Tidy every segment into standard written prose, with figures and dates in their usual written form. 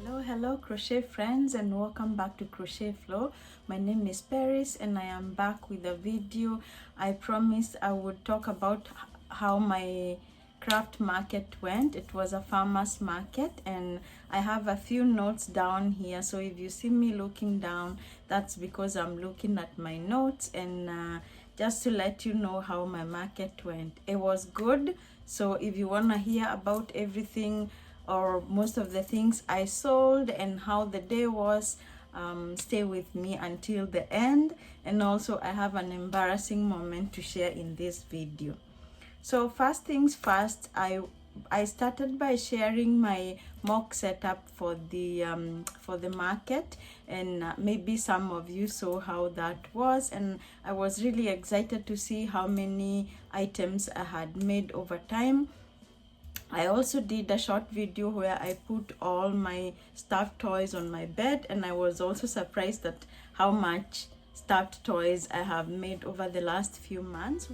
Hello crochet friends, and welcome back to Crochet Flow. My name is Paris and I am back with a video. I promised I would talk about how my craft market went. It was a farmers market and I have a few notes down here, so if you see me looking down, that's because I'm looking at my notes, and just to let you know how my market went. It was good, so if you want to hear about everything or most of the things I sold and how the day was, stay with me until the end. And also I have an embarrassing moment to share in this video. So first things first, I started by sharing my mock setup for the market, and maybe some of you saw how that was, and I was really excited to see how many items I had made over time. I also did a short video where I put all my stuffed toys on my bed, and I was also surprised at how much stuffed toys I have made over the last few months.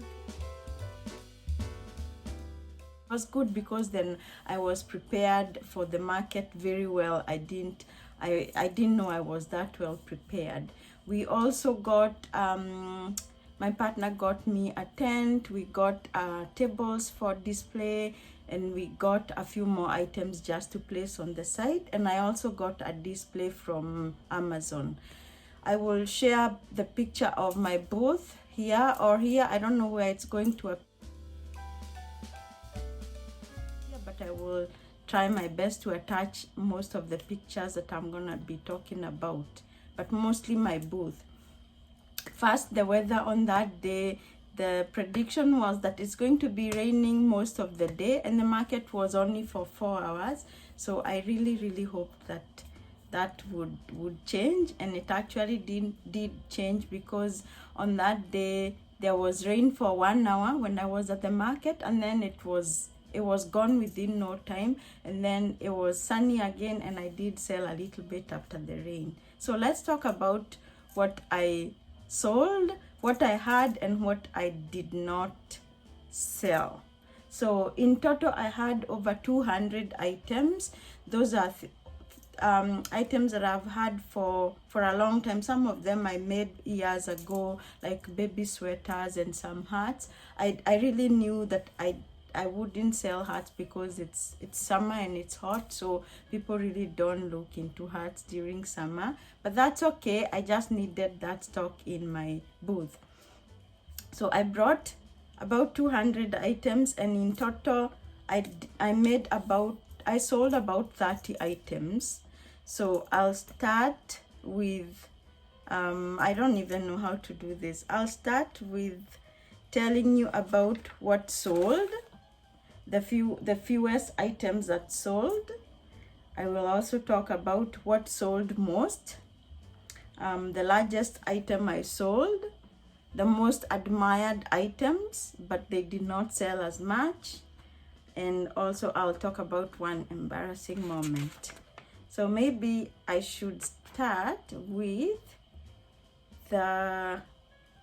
It was good because then I was prepared for the market very well. I didn't know I was that well prepared. We also got my partner got me a tent, we got tables for display, and we got a few more items just to place on the side, and I also got a display from Amazon. I will share the picture of my booth here or here. I don't know where it's going to appear, but I will try my best to attach most of the pictures that I'm gonna be talking about, but mostly my booth. First, the weather on that day. The prediction was that it's going to be raining most of the day, and the market was only for 4 hours. So I really hoped that that would change, and it actually did change, because on that day there was rain for 1 hour when I was at the market, and then it was gone within no time, and then it was sunny again, and I did sell a little bit after the rain. So let's talk about what I sold, what I had, and what I did not sell. So in total I had over 200 items. Those are items that I've had for a long time. Some of them I made years ago, like baby sweaters and some hats. I really knew that I wouldn't sell hats because it's summer and it's hot, so people really don't look into hats during summer, but that's okay. I just needed that stock in my booth. So I brought about 200 items, and in total I sold about 30 items. So I'll start with I don't even know how to do this. I'll start with telling you about what sold, the fewest items that sold. I will also talk about what sold most, the largest item I sold, the most admired items but they did not sell as much, and also I'll talk about one embarrassing moment. So maybe I should start with the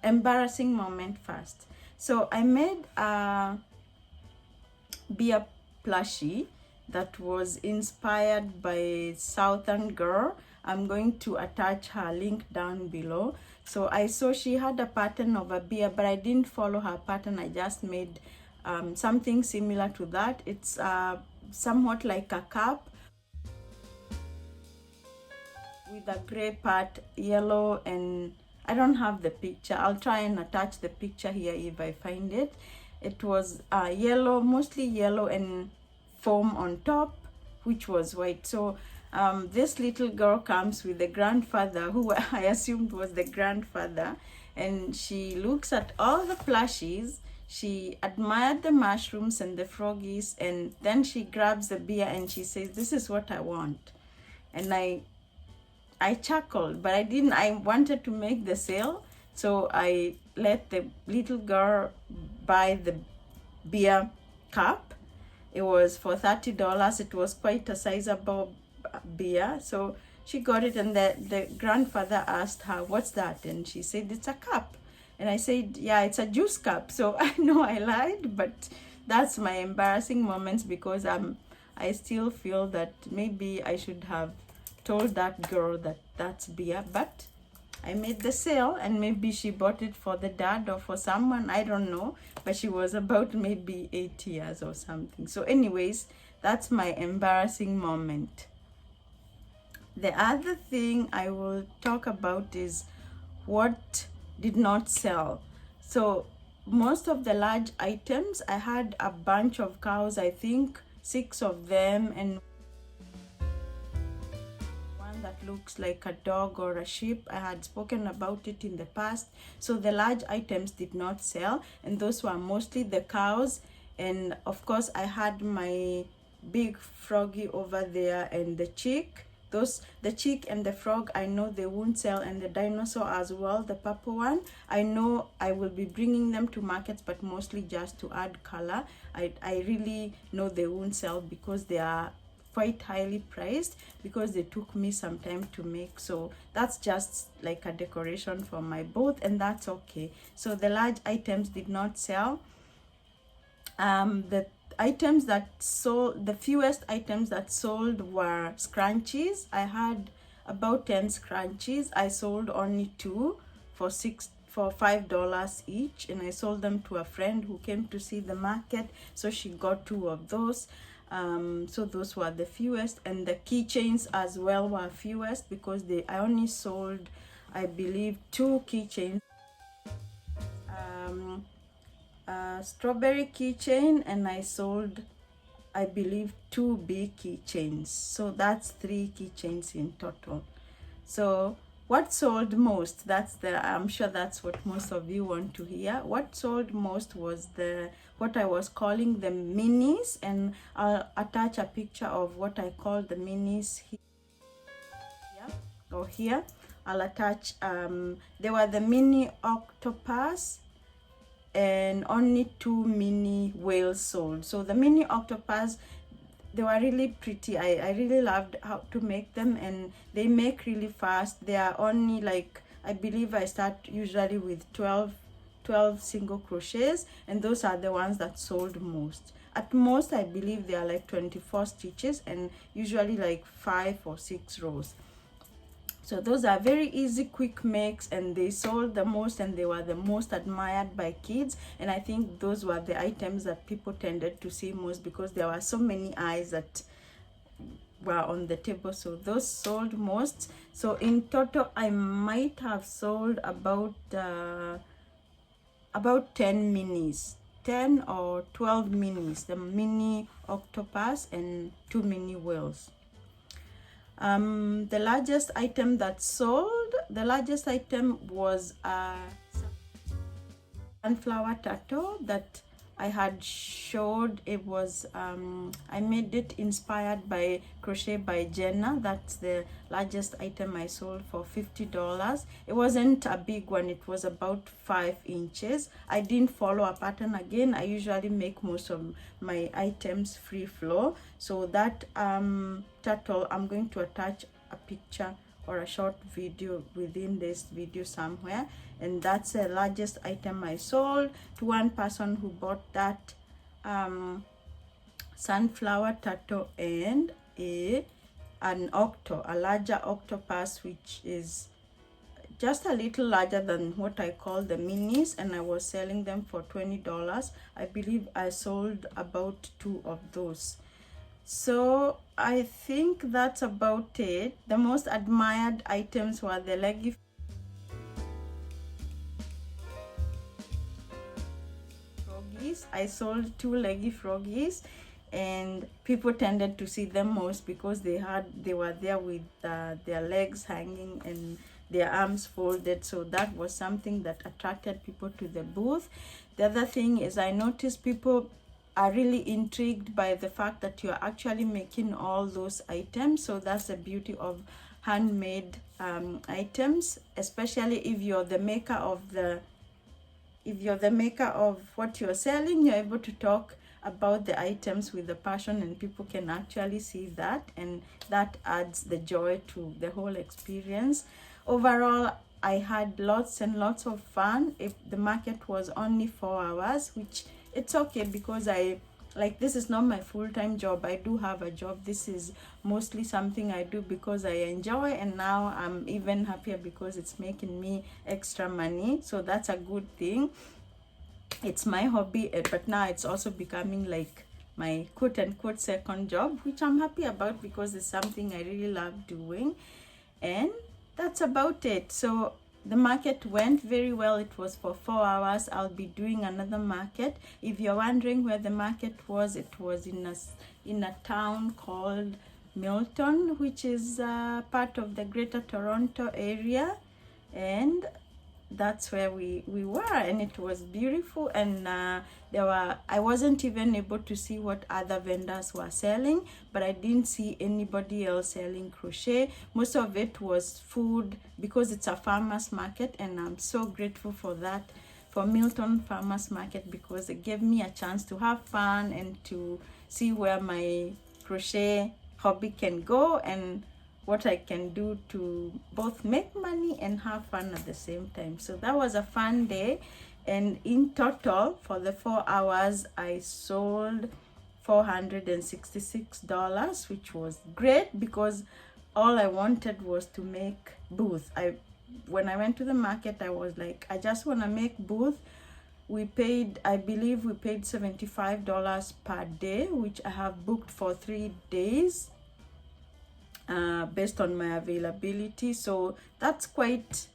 embarrassing moment first. So I made a beer plushie that was inspired by Southern Girl. I'm going to attach her link down below. So I saw she had a pattern of a beer, but I didn't follow her pattern. I just made something similar to that. It's somewhat like a cup with a gray part, yellow, and I don't have the picture. I'll try and attach the picture here if I find it. It was yellow, mostly yellow, and foam on top, which was white. So this little girl comes with the grandfather, who I assumed was the grandfather, and she looks at all the plushies. She admired the mushrooms and the froggies, and then she grabs the beer and she says, "This is what I want." And I chuckled, but I wanted to make the sale, so I let the little girl buy the beer cup. It was for $30. It was quite a sizable beer, so she got it, and the grandfather asked her, "What's that?" And she said, "It's a cup." And I said, "Yeah, it's a juice cup." So I know I lied, but that's my embarrassing moments, because I still feel that maybe I should have told that girl that that's beer, but I made the sale, and maybe she bought it for the dad or for someone, I don't know, but she was about maybe 8 years or something. So anyways, that's my embarrassing moment. The other thing I will talk about is what did not sell. So most of the large items, I had a bunch of cows, I think 6 of them, and one that looks like a dog or a sheep. I had spoken about it in the past. So the large items did not sell, and those were mostly the cows. And of course I had my big froggy over there and the chick. The chick and the frog, I know they won't sell, and the dinosaur as well, the purple one. I know I will be bringing them to markets, but mostly just to add color. I really know they won't sell because they are quite highly priced, because they took me some time to make. So that's just like a decoration for my booth, and that's okay. So the large items did not sell. The items that sold, the fewest items that sold were scrunchies. I had about 10 scrunchies. I sold only 2 for $5 each, and I sold them to a friend who came to see the market, so she got 2 of those. So those were the fewest, and the keychains as well were fewest, because I only sold, I believe, 2 keychains. Strawberry keychain, and I sold, I believe, 2 big keychains. So that's 3 keychains in total. So what sold most? I'm sure that's what most of you want to hear. What sold most was what I was calling the minis, and I'll attach a picture of what I call the minis here or here. I'll attach, they were the mini octopus, and only 2 mini whales sold. So the mini octopus, they were really pretty. I really loved how to make them, and they make really fast. They are only like, I believe I start usually with 12 single crochets, and those are the ones that sold most. At most, I believe they are like 24 stitches, and usually like 5 or 6 rows. So those are very easy, quick makes, and they sold the most, and they were the most admired by kids. And I think those were the items that people tended to see most, because there were so many eyes that were on the table. So those sold most. So in total, I might have sold about 10 minis, 10 or 12 minis, the mini octopus and 2 mini whales. The largest item that sold, the largest item was a sunflower turtle that I had showed. It was, I made it inspired by Crochet by Jenna. That's the largest item I sold for $50. It wasn't a big one, it was about 5 inches. I didn't follow a pattern again. I usually make most of my items free flow. So that turtle, I'm going to attach a picture or a short video within this video somewhere, and that's the largest item I sold to one person who bought that sunflower turtle and a larger octopus, which is just a little larger than what I call the minis, and I was selling them for $20. I believe I sold about 2 of those. So I think that's about it. The most admired items were the leggy froggies. I sold 2 leggy froggies, and people tended to see them most because they were there with their legs hanging and their arms folded. So that was something that attracted people to the booth. The other thing is, I noticed people are really intrigued by the fact that you're actually making all those items. So that's the beauty of handmade items, especially if you're the maker of what you're selling. You're able to talk about the items with the passion, and people can actually see that, and that adds the joy to the whole experience. Overall, I had lots and lots of fun. If the market was only 4 hours, which it's okay, because I like, this is not my full-time job. I do have a job. This is mostly something I do because I enjoy, and now I'm even happier because it's making me extra money. So that's a good thing. It's my hobby, but now it's also becoming like my quote-unquote second job, which I'm happy about because it's something I really love doing. And that's about it. So the market went very well. It was for 4 hours. I'll be doing another market. If you're wondering where the market was, it was in a town called Milton, which is part of the Greater Toronto area, and that's where we were, and it was beautiful. And I wasn't even able to see what other vendors were selling, but I didn't see anybody else selling crochet. Most of it was food because it's a farmers market, and I'm so grateful for that, for Milton Farmers Market, because it gave me a chance to have fun and to see where my crochet hobby can go and what I can do to both make money and have fun at the same time. So that was a fun day, and in total for the 4 hours I sold $466, which was great because all I wanted was to make booth. When I went to the market, I was like, I just want to make booth. We paid, I believe we paid $75 per day, which I have booked for 3 days. Based on my availability, so that's quite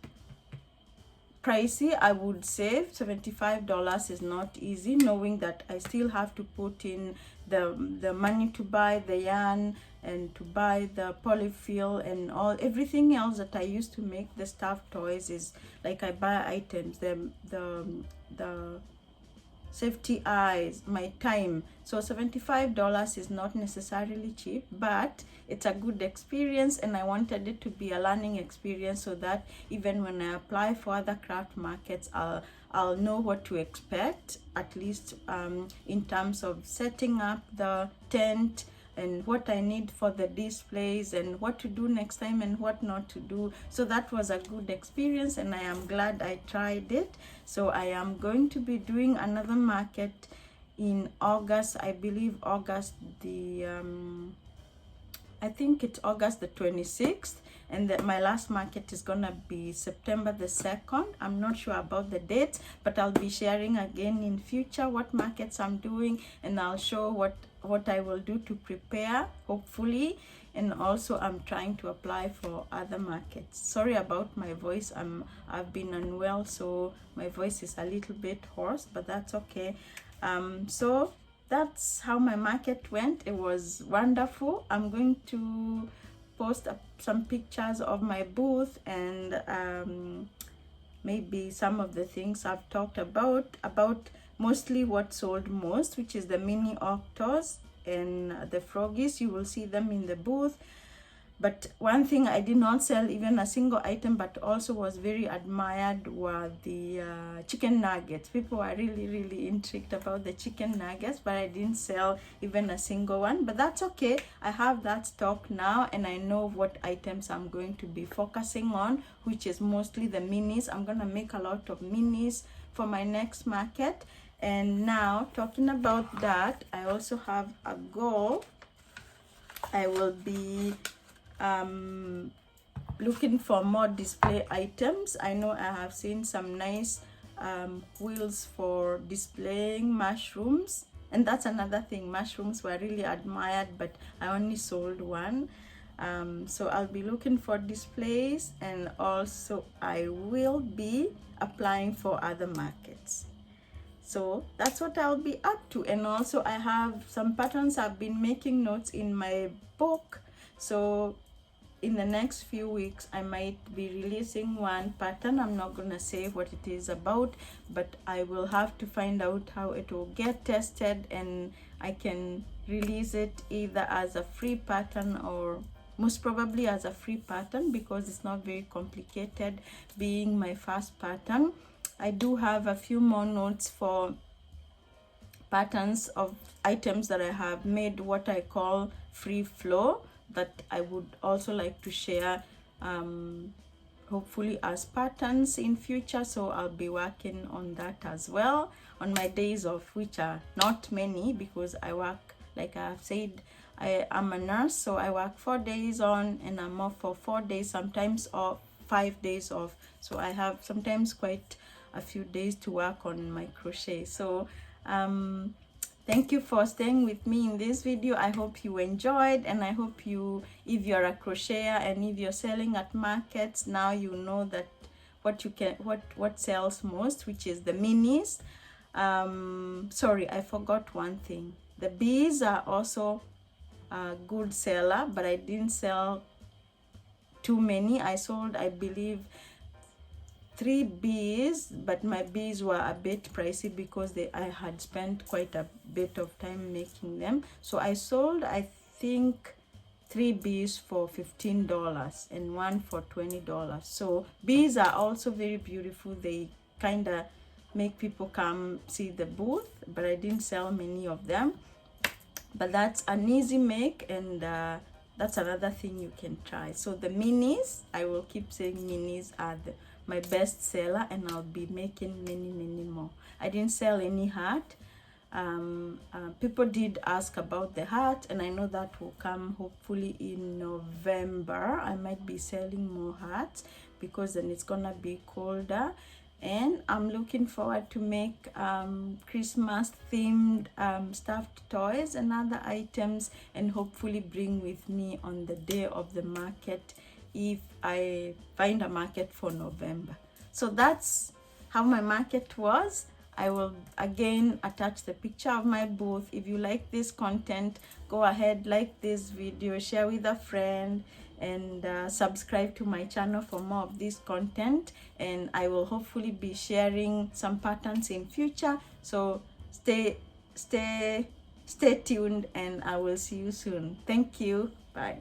pricey. I would say $75 is not easy, knowing that I still have to put in the money to buy the yarn and to buy the polyfill and everything else that I use to make the stuffed toys. Is like I buy items, the safety eyes, my time. So $75 is not necessarily cheap, but it's a good experience, and I wanted it to be a learning experience so that even when I apply for other craft markets, I'll know what to expect, at least in terms of setting up the tent and what I need for the displays and what to do next time and what not to do. So that was a good experience, and I am glad I tried it. So I am going to be doing another market in August. I believe August I think it's August the 26th, and my last market is gonna be September the 2nd. I'm not sure about the dates, but I'll be sharing again in future what markets I'm doing, and I'll show what I will do to prepare, hopefully. And also I'm trying to apply for other markets. Sorry about my voice. I've been unwell, so my voice is a little bit hoarse, but that's okay. So that's how my market went. It was wonderful. I'm going to post some pictures of my booth and maybe some of the things I've talked about mostly what sold most, which is the mini octos and the froggies. You will see them in the booth. But one thing I did not sell even a single item, but also was very admired, were the chicken nuggets. People are really intrigued about the chicken nuggets, but I didn't sell even a single one. But that's okay. I have that stock now, and I know what items I'm going to be focusing on, which is mostly the minis. I'm gonna make a lot of minis for my next market. And now, talking about that, I also have a goal. I will be looking for more display items. I know I have seen some nice wheels for displaying mushrooms, and that's another thing. Mushrooms were really admired, but I only sold one. So I'll be looking for displays, and also I will be applying for other markets. So that's what I'll be up to. And also I have some patterns. I've been making notes in my book, so in the next few weeks I might be releasing one pattern. I'm not gonna say what it is about, but I will have to find out how it will get tested, and I can release it either as a free pattern or most probably as a free pattern, because it's not very complicated, being my first pattern. I do have a few more notes for patterns of items that I have made, what I call free flow, that I would also like to share hopefully as patterns in future, so I'll be working on that as well on my days off, which are not many because I work, like I've said, I am a nurse, so I work 4 days on and I'm off for 4 days, sometimes off 5 days off, so I have sometimes quite a few days to work on my crochet. So thank you for staying with me in this video. I hope you enjoyed, and I hope you, if you're a crocheter and if you're selling at markets, now you know that what sells most, which is the minis. Sorry, I forgot one thing. The bees are also a good seller, but I didn't sell too many. I sold, I believe, 3 bees, but my bees were a bit pricey because I had spent quite a bit of time making them. So I sold, I think, 3 bees for $15 and 1 for $20. So bees are also very beautiful. They kind of make people come see the booth, but I didn't sell many of them. But that's an easy make, and that's another thing you can try. So the minis, I will keep saying minis are my best seller, and I'll be making many more. I didn't sell any heart. People did ask about the heart, and I know that will come hopefully in November. I might be selling more hearts because then it's gonna be colder, and I'm looking forward to make Christmas themed stuffed toys and other items, and hopefully bring with me on the day of the market if I find a market for November. So that's how my market was. I will again attach the picture of my booth. If you like this content, go ahead, like this video, share with a friend, and subscribe to my channel for more of this content. And I will hopefully be sharing some patterns in future, so stay tuned, and I will see you soon. Thank you. Bye.